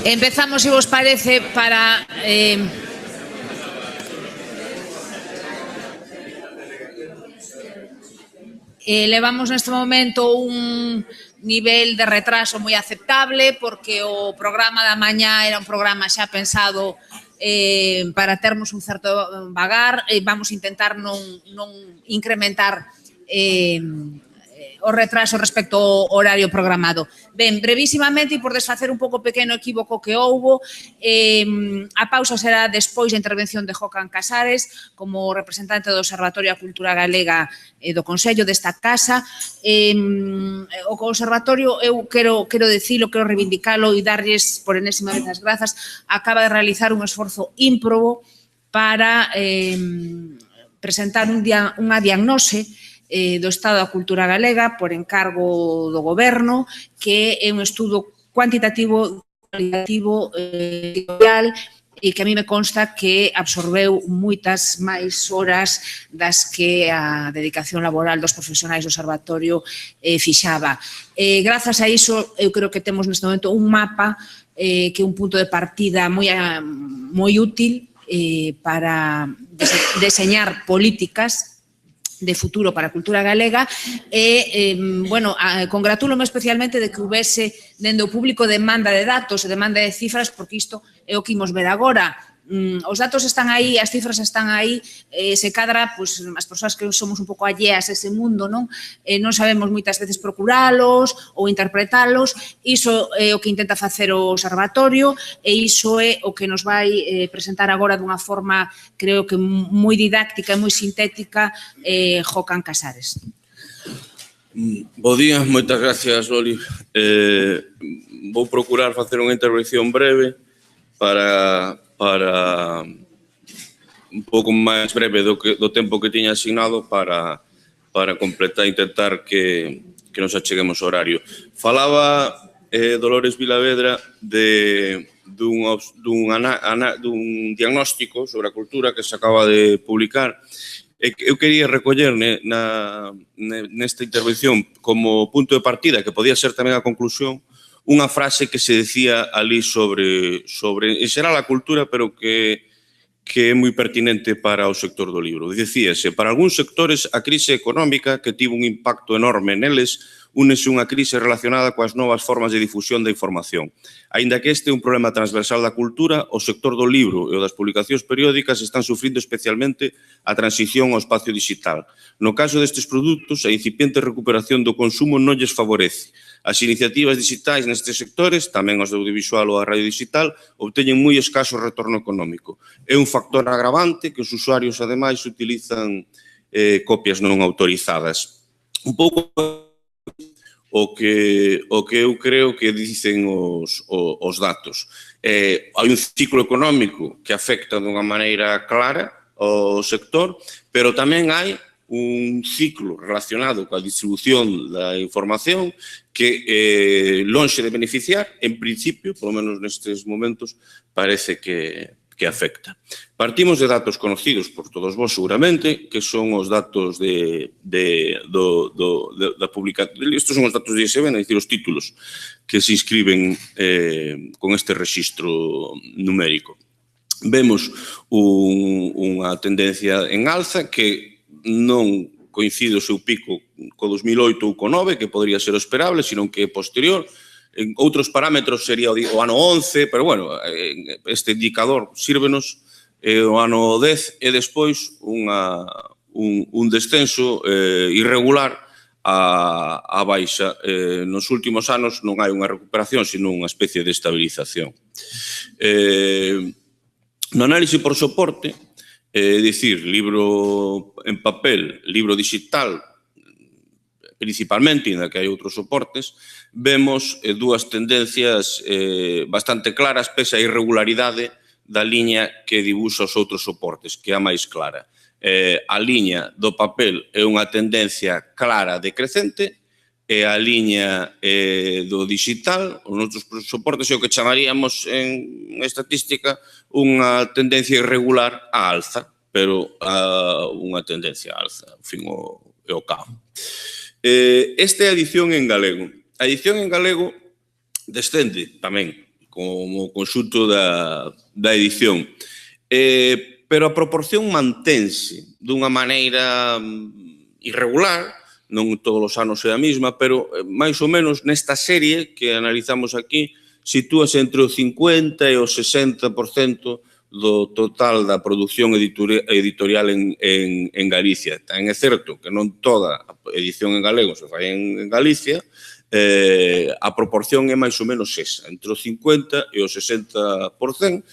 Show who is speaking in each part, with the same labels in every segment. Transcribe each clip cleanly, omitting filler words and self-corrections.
Speaker 1: Empezamos, si vos parece, para... levamos neste momento un nivel de retraso moi aceptable porque o programa da mañá era un programa xa pensado para termos un certo vagar. Vamos a intentar non incrementar o retraso respecto ao horario programado. Ben, brevísimamente, e por desfacer un pouco pequeno equívoco que houbo, a pausa será despois da intervención de Jocan Casares como representante do Observatorio da Cultura Galega do Consello desta casa. O Observatorio, eu quero dicilo, quero reivindicalo e darlles por enésima vez as grazas, acaba de realizar un esforzo ímprobo para presentar unha diagnose do Estado da Cultura Galega por encargo do Goberno, que é un estudo cuantitativo, cualitativo, editorial, e que a mí me consta que absorbeu moitas máis horas das que a dedicación laboral dos profesionais do Observatorio fixaba. Grazas a iso, eu creo que temos neste momento un mapa que é un punto de partida moi útil para deseñar políticas de futuro para a cultura galega e, congratúlome especialmente de que houvese dende o público demanda de datos e demanda de cifras, porque isto é o que imos ver agora. Os datos están aí, as cifras están aí, se cadra, pois, as persoas que somos un pouco alleas a ese mundo, non sabemos moitas veces procuralos ou interpretalos. Iso é o que intenta facer o Observatorio e iso é o que nos vai presentar agora dunha forma, creo que moi didáctica e moi sintética, Jocan Casares.
Speaker 2: Bo día, moitas gracias, Loli. Vou procurar facer unha intervención breve para un pouco máis breve do tempo que tiña asignado para completar, intentar que nos acheguemos ao horario. Falaba Dolores Vilavedra dun diagnóstico sobre a cultura que se acaba de publicar. Eu quería recoller nesta intervención como punto de partida, que podía ser tamén a conclusión, unha frase que se decía ali sobre en xeral a cultura, pero que é moi pertinente para o sector do libro. Dicíase, para algúns sectores a crise económica que tivo un impacto enorme neles únese unha crise relacionada coas novas formas de difusión da información. Aínda que este é un problema transversal da cultura, o sector do libro e o das publicacións periódicas están sufrindo especialmente a transición ao espacio digital. No caso destes produtos, a incipiente recuperación do consumo non lles favorece. As iniciativas digitais nestes sectores, tamén os do audiovisual ou a radio digital, obteñen moi escaso retorno económico. É un factor agravante que os usuarios, ademais, utilizan copias non autorizadas. Un pouco o que eu creo que dicen os datos. Hai un ciclo económico que afecta dunha maneira clara ao sector, pero tamén hai un ciclo relacionado coa distribución da información que, lonxe de beneficiar, en principio, polo menos nestes momentos, parece que afecta. Partimos de datos conocidos por todos vos, seguramente, que son os datos da publicación. Estos son os datos de ISBN, é dicir, os títulos que se inscriben con este rexistro numérico. Vemos unha tendencia en alza que non coincide o seu pico co 2008 ou co 9, que podría ser esperable, senón que é posterior. En outros parámetros sería o ano 11, pero, bueno, este indicador sírvenos o ano 10 e despois un descenso irregular a baixa. Nos últimos anos non hai unha recuperación, senón unha especie de estabilización. No análise por soporte, é dicir, libro en papel, libro digital, principalmente, ainda que hai outros soportes, vemos dúas tendencias bastante claras, pese a irregularidade da liña que dibuxa os outros soportes, que é a máis clara. A liña do papel é unha tendencia clara decrecente e a liña do digital, os outros soportes, é o que chamaríamos en estatística unha tendencia irregular á alza, pero unha tendencia á alza, ao fin e ao cabo. Esta é a edición en galego. A edición en galego descende tamén como conxunto da edición. Pero a proporción mantense dunha maneira irregular, non todos os anos é a mesma, pero máis ou menos nesta serie que analizamos aquí sitúase entre o 50 e o 60% do total da produción editorial en Galicia. Tamén é certo que non toda a edición en galego se fai en Galicia, a proporción é máis ou menos esa, entre o 50 e o 60%,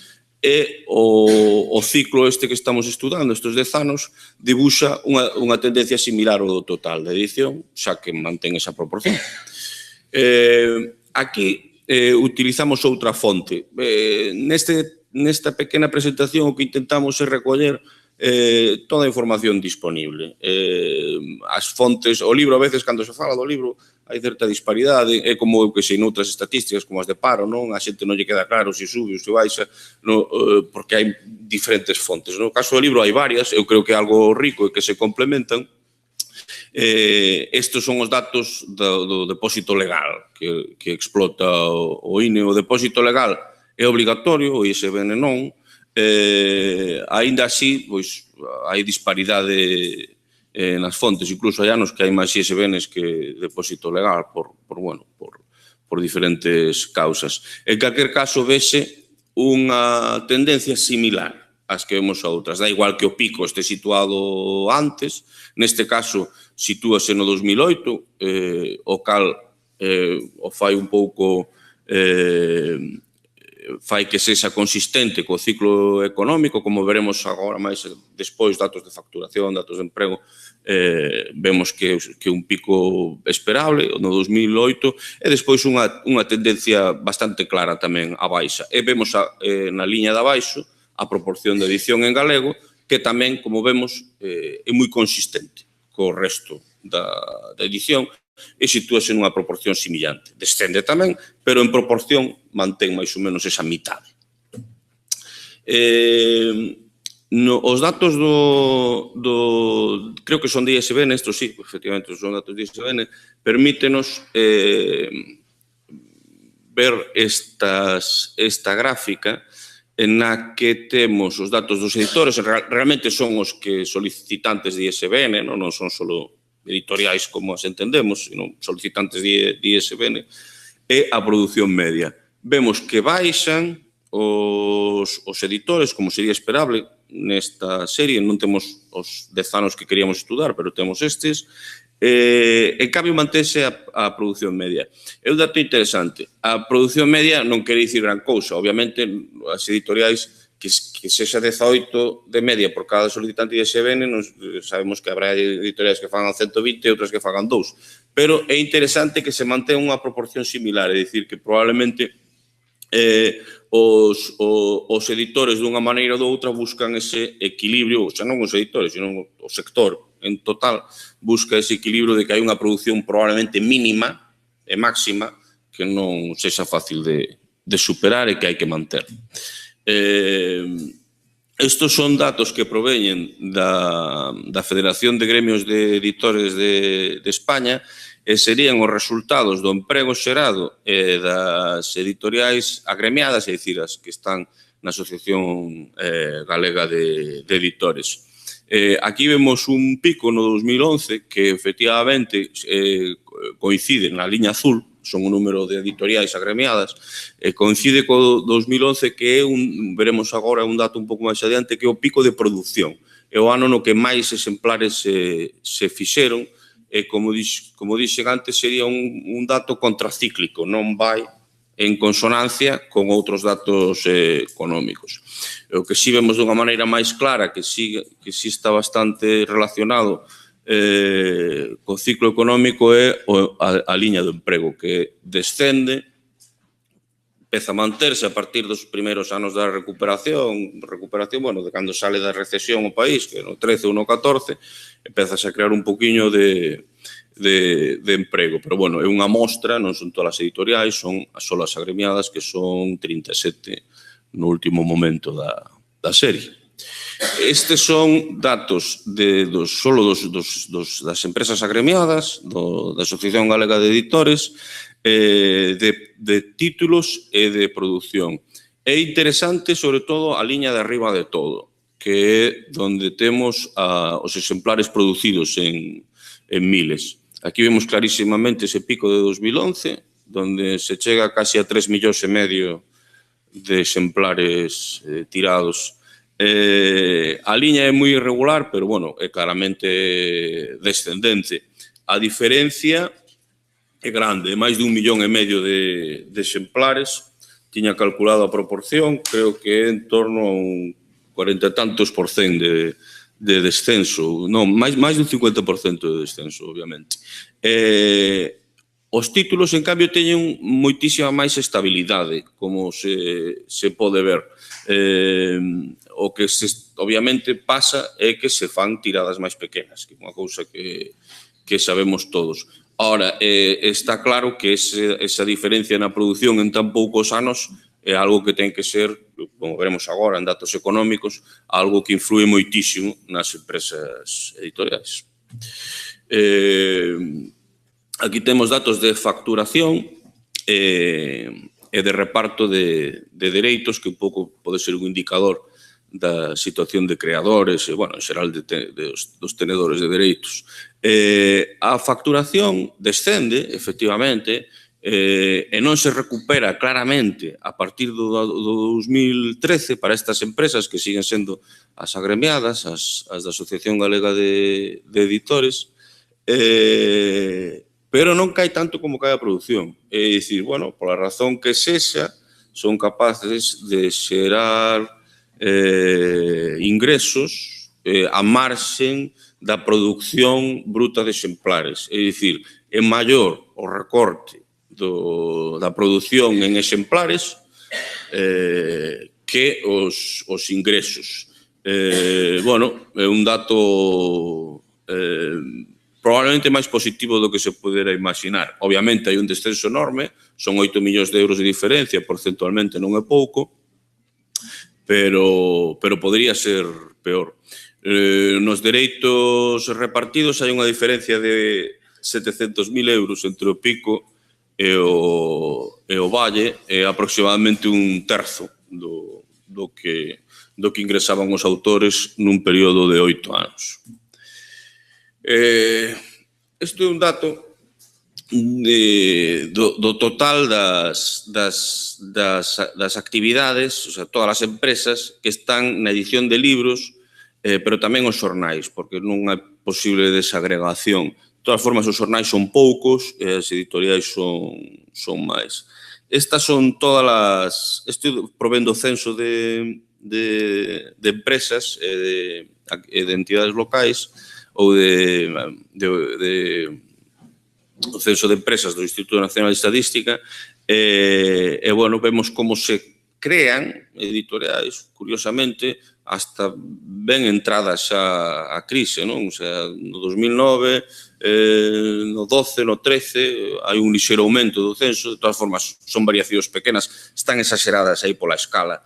Speaker 2: e o ciclo este que estamos estudando, estes 10 anos, dibuxa unha tendencia similar ao do total da edición, xa que mantén esa proporción. Aquí utilizamos outra fonte. Nesta pequena presentación o que intentamos é recoller toda a información disponible. As fontes, o libro, a veces, cando se fala do libro, hai certa disparidade, é como eu que sei noutras estatísticas, como as de paro, non? A xente non lle queda claro se sube ou se baixa, porque hai diferentes fontes. No caso do libro hai varias, eu creo que é algo rico e que se complementan. Estes son os datos do depósito legal que explota o INE. O depósito legal é obligatorio, o ISBN non. Aínda así, pois, hai disparidade nas fontes, incluso hai anos que hai máis ISBNs que depósito legal por diferentes causas. En calquer caso, vese unha tendencia similar ás que vemos a outras. Da igual que o pico este situado antes, neste caso sitúase no 2008, o cal o fai un pouco fai que sexa consistente co ciclo económico, como veremos agora máis despois, datos de facturación, datos de emprego, vemos que un pico esperable no 2008 e despois unha tendencia bastante clara tamén a baixa. E vemos na liña de abaixo a proporción de edición en galego, que tamén, como vemos, é moi consistente co resto da edición, e sitúase nunha proporción semillante. Descende tamén, pero en proporción mantén máis ou menos esa mitade. Os datos creo que son de ISBN, estos sí, efectivamente son datos de ISBN, permítenos ver esta gráfica na que temos os datos dos editores, realmente son os que solicitantes de ISBN, non son só editoriais como as entendemos, sino solicitantes de ISBN, e a produción media. Vemos que baixan os editores, como sería esperable nesta serie. Non temos os 10 anos que queríamos estudar, pero temos estes. En cambio, mantense a produción media. É un dato interesante. A produción media non quere dicir gran cousa. Obviamente, as editoriais que sexa 18 de media por cada solicitante de ISBN, sabemos que habrá editoriais que fagan 120 e outras que fagan 2. Pero é interesante que se mantenga unha proporción similar, é dicir, que probablemente os editores dunha maneira ou doutra buscan ese equilibrio, xa non os editores, sino o sector en total, busca ese equilibrio de que hai unha produción probablemente mínima e máxima que non sexa fácil de superar e que hai que manter. Estos son datos que proveñen da Federación de Gremios de Editores de España e serían os resultados do emprego xerado e das editoriais agremiadas, é dicir, as que están na Asociación Galega de Editores. Aquí vemos un pico no 2011 que efectivamente coincide na liña azul, son un número de editoriais agremiadas, coincide co 2011 que é veremos agora un dato un pouco máis adiante, que é o pico de produción. É o ano no que máis exemplares se fixeron, e como dixen antes, sería un dato contracíclico, non vai en consonancia con outros datos económicos. O que sí vemos dunha maneira máis clara, que sí está bastante relacionado co ciclo económico, é a liña do emprego, que descende, empeza a manterse a partir dos primeiros anos da recuperación, bueno, de cando sale da recesión o país, que no 13 ou no 14, empeza a crear un poquinho de emprego. Pero, bueno, é unha mostra, non son todas as editoriais, son só as agremiadas, que son 37 no último momento da serie. Estes son datos solo das empresas agremiadas, da Asociación Galega de Editores. de títulos e de produción. É interesante, sobre todo, a liña de arriba de todo, que é donde temos os exemplares producidos en miles. Aquí vemos clarísimamente ese pico de 2011, donde se chega casi a 3,5 millóns de exemplares tirados. A liña é moi irregular, pero, bueno, é claramente descendente. A diferencia é grande, é máis de 1,5 millón de exemplares. Tiña calculado a proporción, creo que é en torno a un 40 e tantos % de descenso. Non, máis dun 50% de descenso, obviamente. Os títulos, en cambio, teñen moitísima máis estabilidade, como se pode ver. O que, obviamente, pasa é que se fan tiradas máis pequenas, que é unha cousa que sabemos todos. Ahora, está claro que esa diferencia na produción en tan poucos anos é algo que ten que ser, como veremos agora en datos económicos, algo que influe moitísimo nas empresas editoriais. Aquí temos datos de facturación e de reparto de dereitos, que un pouco pode ser un indicador da situación de creadores e, bueno, en xeral dos tenedores de dereitos. A facturación descende, efectivamente, e non se recupera claramente a partir do 2013 para estas empresas que siguen sendo as agremiadas, as da Asociación Galega de Editores, pero non cae tanto como cae a produción. É dicir, bueno, pola razón que sexa, son capaces de xerar ingresos a marxen da produción bruta de exemplares. É dicir, é maior o recorte da produción en exemplares que os ingresos. Bueno, é un dato probablemente máis positivo do que se pudera imaginar. Obviamente, hai un descenso enorme, son 8 millóns de euros de diferencia, porcentualmente non é pouco, pero podría ser peor. Nos dereitos repartidos hai unha diferencia de 700.000 euros entre o pico e o valle, é aproximadamente un terzo do que ingresaban os autores nun período de 8 anos. Isto é un dato do total das actividades, o sea, todas as empresas que están na edición de libros, pero tamén os xornais, porque non é posible desagregación. De todas formas, os xornais son poucos e as editoriais son máis. Estas son todas as... Estou provendo censo de empresas e de entidades locais ou o censo de empresas do Instituto Nacional de Estadística e, bueno, vemos como se crean editoriais, curiosamente, hasta ben entradas xa a crise, non? O sea, no 2009, no 12, no 13, hai un lixeiro aumento do censo, de todas formas, son variacións pequenas, están exageradas aí pola escala,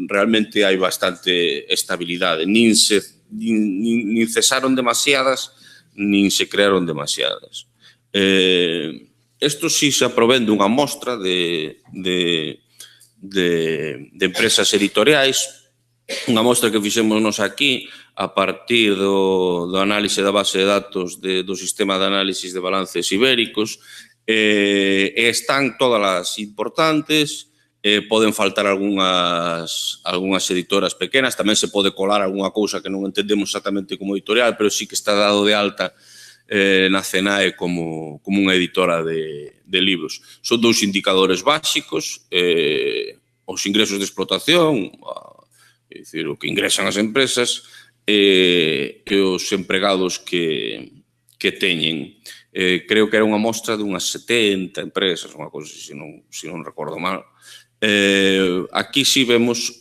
Speaker 2: realmente hai bastante estabilidade, nin cesaron demasiadas, nin se crearon demasiadas. Isto sí se aprobendo unha mostra de empresas editoriais, unha mostra que fixémonos aquí a partir do análise da base de datos do sistema de análisis de balances ibéricos, e están todas as importantes, poden faltar algunhas editoras pequenas, tamén se pode colar algunha cousa que non entendemos exactamente como editorial, pero sí que está dado de alta na CENAE como unha editora de libros. Son dous indicadores básicos, os ingresos de explotación, é dicir, o que ingresan as empresas, e os empregados que teñen. Creo que era unha mostra de unhas 70 empresas, unha cousa, se non recordo mal. Aquí sí vemos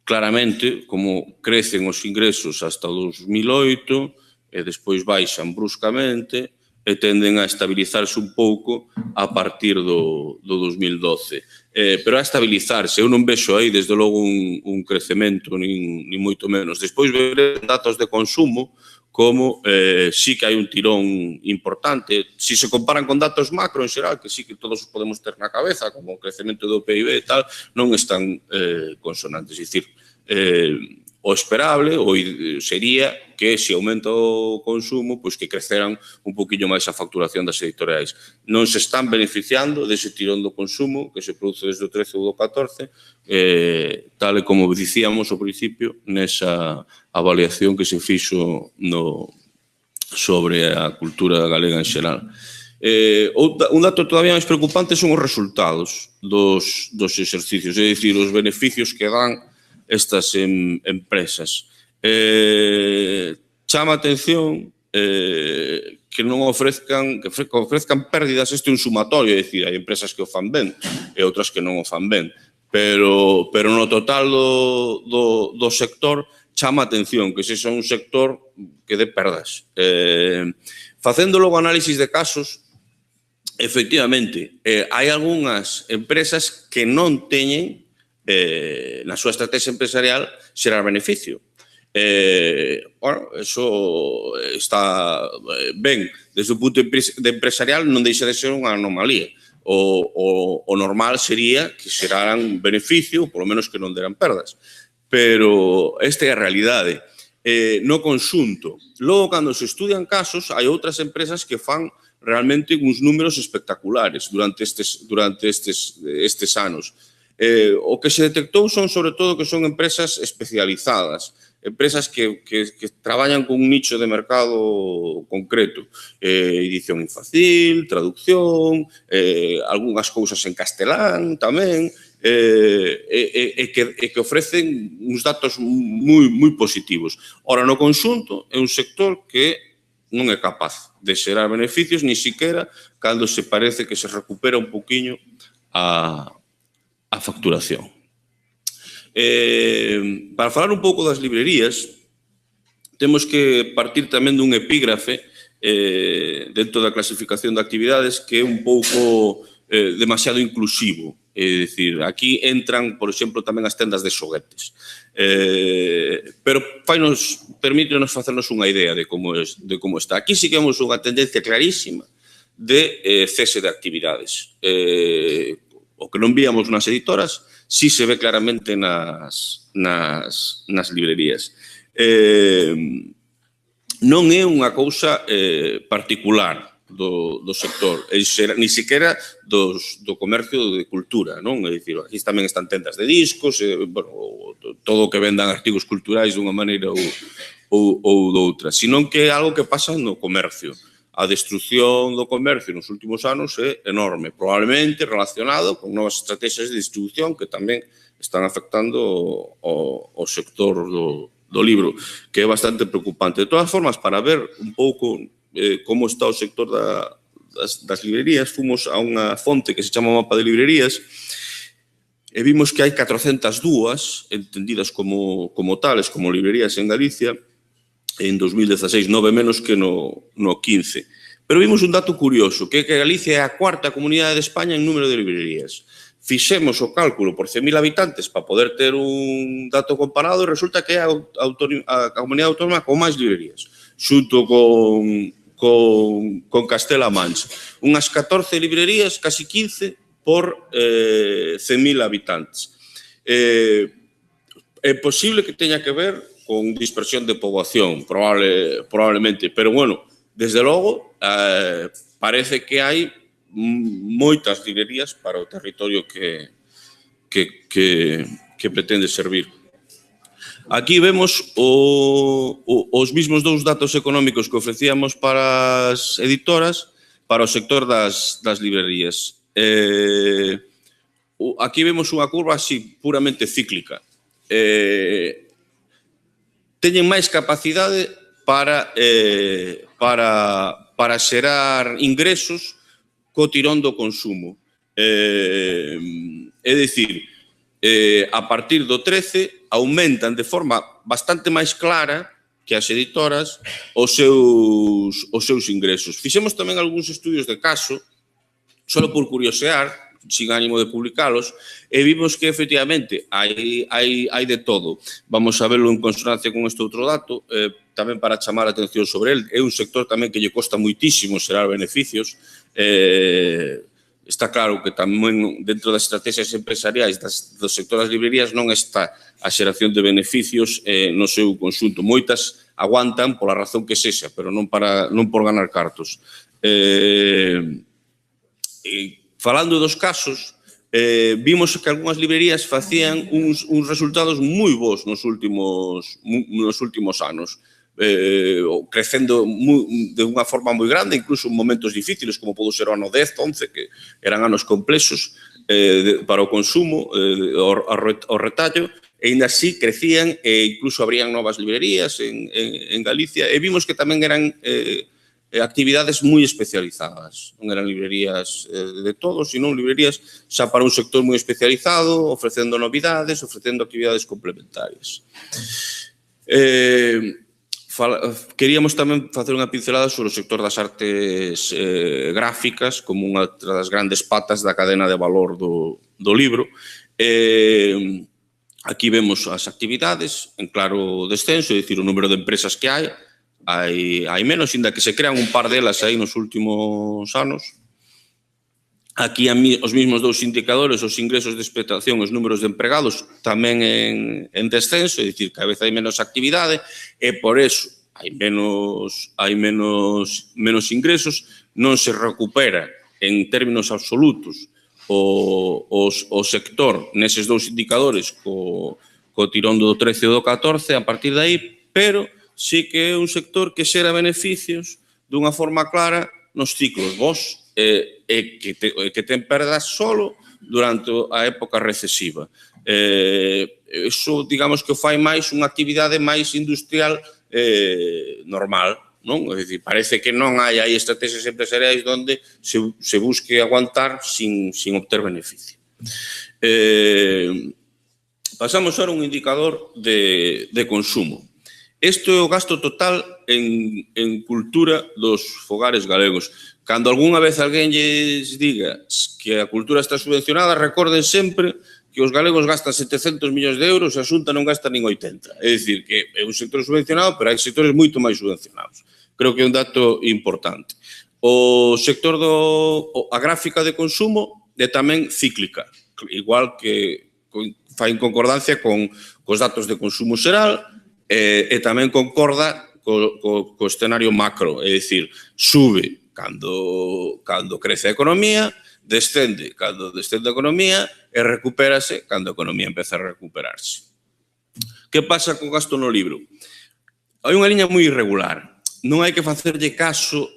Speaker 2: claramente como crecen os ingresos hasta o 2008 e despois baixan bruscamente e tenden a estabilizarse un pouco a partir do 2012. Pero a estabilizarse, eu non vexo aí desde logo un crecemento, nin moito menos. Despois veremos datos de consumo, como sí que hai un tirón importante. Si se comparan con datos macro en xeral, que sí que todos podemos ter na cabeza, como o crecemento do PIB e tal, non están consonantes. É dicir, o esperable sería que se aumenta o consumo, pois que creceran un poquinho máis a facturación das editoriais. Non se están beneficiando dese tirón do consumo que se produce desde o 13 ou do 14, tal e como dicíamos ao principio nesa avaliación que se fixo sobre a cultura galega en xeral. Un dato todavía máis preocupante son os resultados dos exercicios, é dicir, os beneficios que dan estas empresas. Chama a atención que non ofrezcan pérdidas. Este é un sumatorio, é dicir, hai empresas que o fan ben e outras que non o fan ben, pero no total do sector chama a atención que se é un sector que dé perdas. Facendo logo análisis de casos, efectivamente, hai algunhas empresas que non teñen na súa estrategia empresarial xerar beneficio. Bueno, eso está ben. Desde o punto de empresarial non deixa de ser unha anomalía. O normal sería que xeraran beneficio, polo menos que non deran perdas. Pero esta é a realidade. No conxunto. Logo, cando se estudian casos, hai outras empresas que fan realmente uns números espectaculares durante estes anos. O que se detectou son, sobre todo, que son empresas especializadas, empresas que traballan con un nicho de mercado concreto, edición infantil, traducción, algunhas cousas en castelán tamén, e que ofrecen uns datos moi positivos. Ora, no conxunto, é un sector que non é capaz de xerar beneficios, ni siquiera cando se parece que se recupera un poquinho a facturación. Para falar un pouco das librerías, temos que partir tamén dun epígrafe dentro da clasificación de actividades que é un pouco demasiado inclusivo. É dicir, aquí entran, por exemplo, tamén as tendas de xoguetes. Pero permítenos facernos unha idea de como está. Aquí sí que vemos unha tendencia clarísima de cese de actividades. O que non víamos nas editoras, sí se ve claramente nas librerías. Non é unha cousa particular do sector, ni siquiera do comercio de cultura, non? É dicir, aquí tamén están tendas de discos, todo o que vendan artigos culturais dunha maneira ou doutra, senón que é algo que pasa no comercio. A destrucción do comercio nos últimos anos é enorme, probablemente relacionado con novas estrategias de distribución que tamén están afectando o sector do libro, que é bastante preocupante. De todas formas, para ver un pouco como está o sector das librerías, fomos a unha fonte que se chama Mapa de Librerías e vimos que hai 402 entendidas como tales, como librerías en Galicia, en 2016, 9 menos que no 15. Pero vimos un dato curioso, que é que Galicia é a cuarta comunidade de España en número de librerías. Fixemos o cálculo por 100.000 habitantes para poder ter un dato comparado e resulta que é a comunidade autónoma con máis librerías, xunto con Castela-A Mancha. Unhas 14 librerías, casi 15, por 100.000 habitantes. É posible que teña que ver con dispersión de poboación, probablemente, pero, bueno, desde logo, parece que hai moitas librerías para o territorio que pretende servir. Aquí vemos os mismos dous datos económicos que ofrecíamos para as editoras, para o sector das librerías. Aquí vemos unha curva así, puramente cíclica. Teñen máis capacidade para xerar ingresos co tirón do consumo. É dicir, a partir do 13 aumentan de forma bastante máis clara que as editoras os seus ingresos. Fixemos tamén algúns estudios de caso, só por curiosear, sin ánimo de publicalos, e vimos que efectivamente hai de todo. Vamos a verlo en consonancia con este outro dato, tamén para chamar a atención sobre el. É un sector tamén que lle costa moitísimo xerar beneficios. Está claro que tamén dentro das estrategias empresariais do sector das librerías non está a xeración de beneficios no seu conxunto. Moitas aguantan pola razón que sexa, pero non por ganar cartos. Falando dos casos, vimos que algunhas librerías facían uns resultados moi bons nos últimos anos, crecendo de unha forma moi grande, incluso en momentos difíciles, como podo ser o ano 10, 11, que eran anos complexos para o consumo, o retallo, e ainda así crecían e incluso abrían novas librerías en Galicia, e vimos que tamén eran actividades moi especializadas. Non eran librerías de todos, sino librerías xa para un sector moi especializado, ofrecendo novidades, ofrecendo actividades complementarias. Queríamos tamén facer unha pincelada sobre o sector das artes gráficas como unha das grandes patas da cadena de valor do libro. Aquí vemos as actividades en claro descenso, é dicir, o número de empresas que hai menos, inda que se crean un par delas aí nos últimos anos. Aquí os mismos dous indicadores, os ingresos de explotación, os números de empregados, tamén en descenso, é dicir, cada vez hai menos actividade e por eso hai menos ingresos, non se recupera en términos absolutos o sector neses dous indicadores co tirón do 13 e do 14 a partir de aí, pero sí que é un sector que xera beneficios dunha forma clara nos ciclos bons e que ten perdas solo durante a época recesiva. Iso, digamos, que fai máis unha actividade máis industrial normal, non? É dicir, parece que non hai estrategias empresariais onde se busque aguantar sin obter beneficio. Pasamos ahora a un indicador de consumo. Isto é o gasto total en cultura dos fogares galegos. Cando algunha vez alguén lles diga que a cultura está subvencionada, recorden sempre que os galegos gastan 700 millóns de euros e a Xunta non gasta nin 80. É dicir, que é un sector subvencionado, pero hai sectores moito máis subvencionados. Creo que é un dato importante. O sector a gráfica de consumo é tamén cíclica, igual que fai en concordancia con os datos de consumo xeral, e tamén concorda co escenario macro, é dicir, sube cando crece a economía, descende cando descende a economía e recupérase cando a economía empeza a recuperarse. Que pasa co gasto no libro? Hai unha liña moi irregular. Non hai que facerlle caso,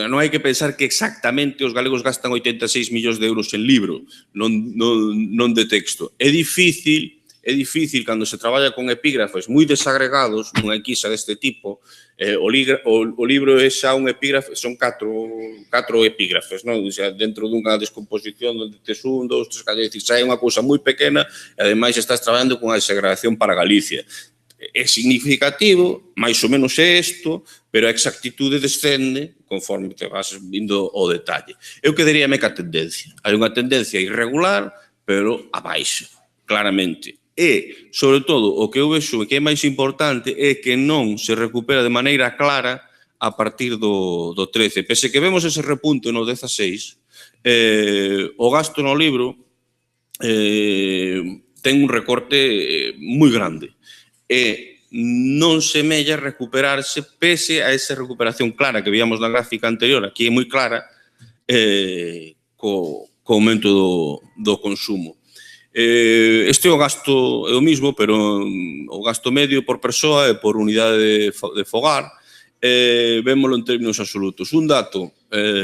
Speaker 2: non hai que pensar que exactamente os galegos gastan 86 millóns de euros en libro, non de texto. É difícil cando se traballa con epígrafes moi desagregados, nunha enquisa deste tipo, o libro é xa un epígrafe, son 4 epígrafes, non? O sea, dentro dunha descomposición onde tes 1, 2, 3, 4, dicir, xa é unha cousa moi pequena e ademais estás traballando con a segregación para Galicia. É significativo, máis ou menos é isto, pero a exactitude descende conforme te vas vindo o detalle. Eu quedaríame ca tendencia. Hai unha tendencia irregular, pero a baixa, claramente. E, sobre todo, o que eu vexo que é máis importante é que non se recupera de maneira clara a partir do 13. Pese que vemos ese repunte no 16, o gasto no libro ten un recorte moi grande e non semella recuperarse pese a esa recuperación clara que víamos na gráfica anterior, aquí é moi clara, co aumento do consumo. Este é o gasto é o mismo, pero o gasto medio por persoa e por unidade de fogar, vémolo en términos absolutos. Un dato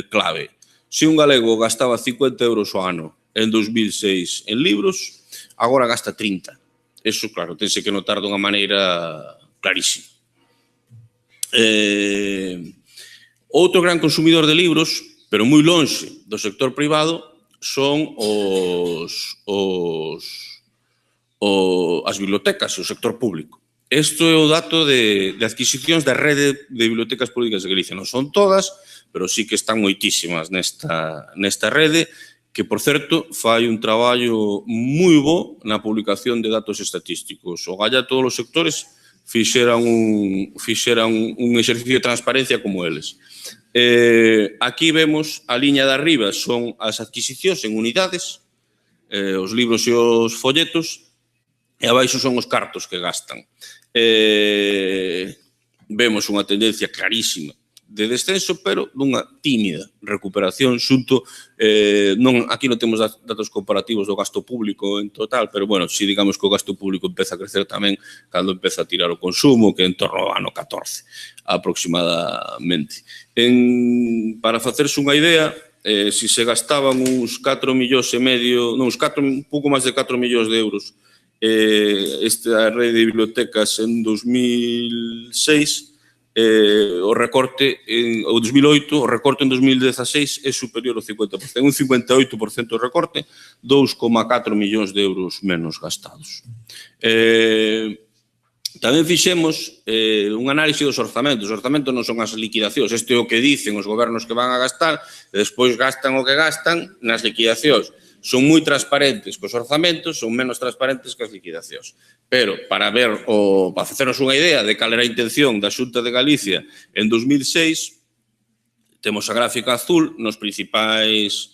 Speaker 2: clave, se un galego gastaba 50 euros ao ano en 2006 en libros, agora gasta 30. Eso, claro, tense que notar dunha maneira clarísima. Outro gran consumidor de libros, pero moi lonxe do sector privado, son as bibliotecas, o sector público. Isto é o dato de adquisicións da rede de bibliotecas públicas de Galicia. Non son todas, pero sí que están moitísimas nesta rede que, por certo, fai un traballo moi bo na publicación de datos estatísticos. O galla todos os sectores fixeran un exercicio de transparencia como eles. Aquí vemos a liña de arriba son as adquisicións en unidades, os libros e os folletos, e abaixo son os cartos que gastan. Vemos unha tendencia clarísima de descenso, pero dunha tímida recuperación xunto, aquí non temos datos comparativos do gasto público en total, pero, bueno, si digamos que o gasto público empeza a crecer tamén cando empeza a tirar o consumo, que é en torno ao ano 14, aproximadamente. Para facerse unha idea, si se gastaban uns 4 millóns e medio, non, un pouco máis de 4 millóns de euros esta rede de bibliotecas en 2006, o recorte en 2008, o recorte en 2016 é superior ao 50%, un 58% de recorte, 2,4 millóns de euros menos gastados. Tamén fixemos un análise dos orzamentos. Os orzamentos non son as liquidacións, este é o que dicen os gobernos que van a gastar, e despois gastan o que gastan nas liquidacións. Son moi transparentes cos orzamentos, son menos transparentes que as liquidacións. Pero, para facernos unha idea de cal era a intención da Xunta de Galicia en 2006, temos a gráfica azul nos principais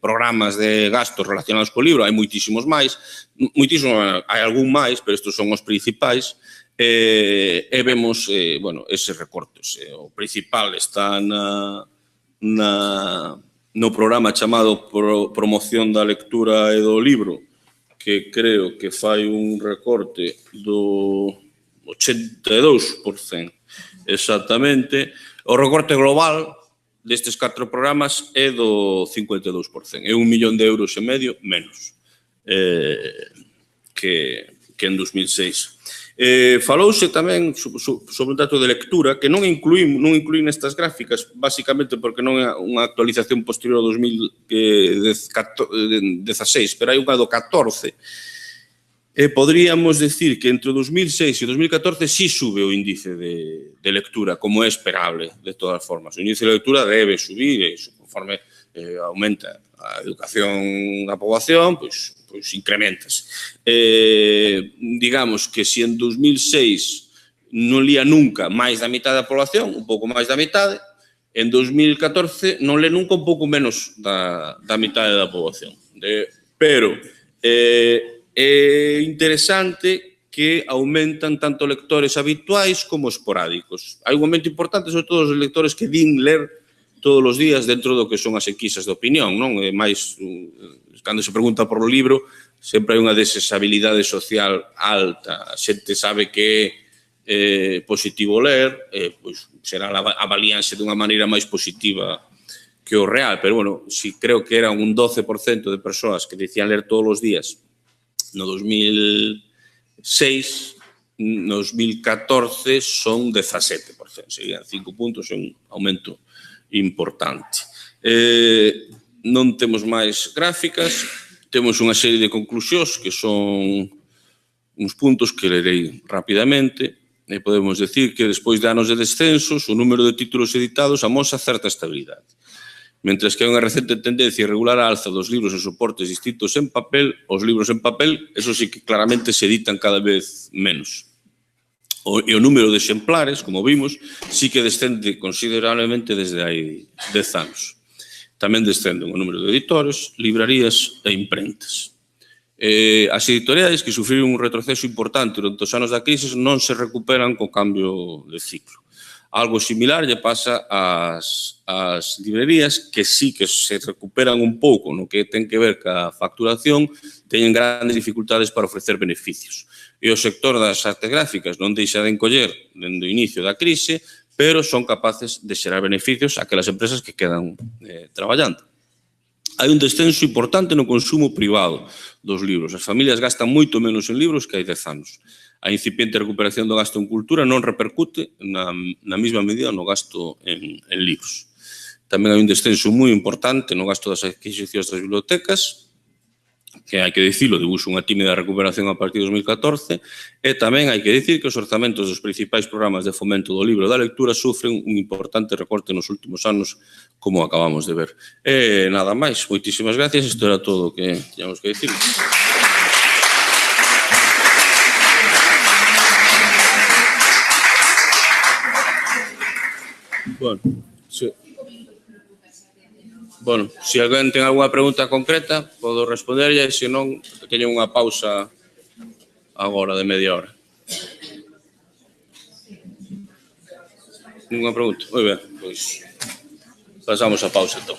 Speaker 2: programas de gastos relacionados co libro. Hai moitísimos máis, hai algún máis, pero estes son os principais, e vemos eses recortes. O principal está no programa chamado Promoción da Lectura e do Libro, que creo que fai un recorte do 82%, exactamente. O recorte global destes 4 programas é do 52%, é 1,5 millón de euros menos que en 2006. Falouse tamén sobre o dato de lectura, que non incluín nestas gráficas, basicamente porque non é unha actualización posterior ao 2016, pero hai unha do 14. Podríamos decir que entre o 2006 e o 2014 sí sube o índice de lectura, como é esperable, de todas formas. O índice de lectura debe subir, conforme aumenta a educación da poboación, pois incrementas. Digamos que se en 2006 non lía nunca máis da mitad da población, un pouco máis da mitad, en 2014 non lé nunca un pouco menos da mitad da poboación. Pero é interesante que aumentan tanto lectores habituais como esporádicos. Hai un momento importante, sobre todo os lectores que din ler todos os días dentro do que son as enquisas de opinión, non? É máis, cando se pregunta por o libro, sempre hai unha desesabilidade social alta. A xente sabe que é positivo ler, pois será avalíanse dunha maneira máis positiva que o real, pero, bueno, si creo que era un 12% de persoas que dicían ler todos os días no 2006, no 2014 son 17%, serían 5 puntos, é un aumento importante. Non temos máis gráficas, temos unha serie de conclusións que son uns puntos que lerei rapidamente. Podemos decir que despois de anos de descensos, o número de títulos editados amosa certa estabilidade. Mentres que hai unha recente tendencia irregular á alza dos libros en soportes distintos en papel, os libros en papel, eso sí que claramente se editan cada vez menos. E o número de exemplares, como vimos, sí que descende considerablemente desde hai 10 anos. Tamén descenden o número de editores, librarías e imprentas. As editoriais que sufriron un retroceso importante durante os anos da crise non se recuperan co cambio de ciclo. Algo similar lle pasa ás librerías, que sí que se recuperan un pouco no que ten que ver ca facturación, teñen grandes dificultades para ofrecer beneficios. E o sector das artes gráficas non deixa de encoller dende o inicio da crise, pero son capaces de xerar beneficios a aquelas empresas que quedan traballando. Hai un descenso importante no consumo privado dos libros. As familias gastan moito menos en libros que hai 10 anos. A incipiente recuperación do gasto en cultura non repercute na mesma medida no gasto en libros. Tamén hai un descenso moi importante no gasto das adquisicións das bibliotecas que hai que dicilo, debuxo unha tímida recuperación a partir de 2014, e tamén hai que dicir que os orzamentos dos principais programas de fomento do libro e da lectura sufren un importante recorte nos últimos anos, como acabamos de ver. E nada máis, moitísimas gracias, isto era todo o que teníamos que dicir. Bueno, se alguén ten algunha pregunta concreta, podo responderlle, se non, teño unha pausa agora de media hora. Ninguna pregunta? Moi ben, pois pasamos a pausa, entón.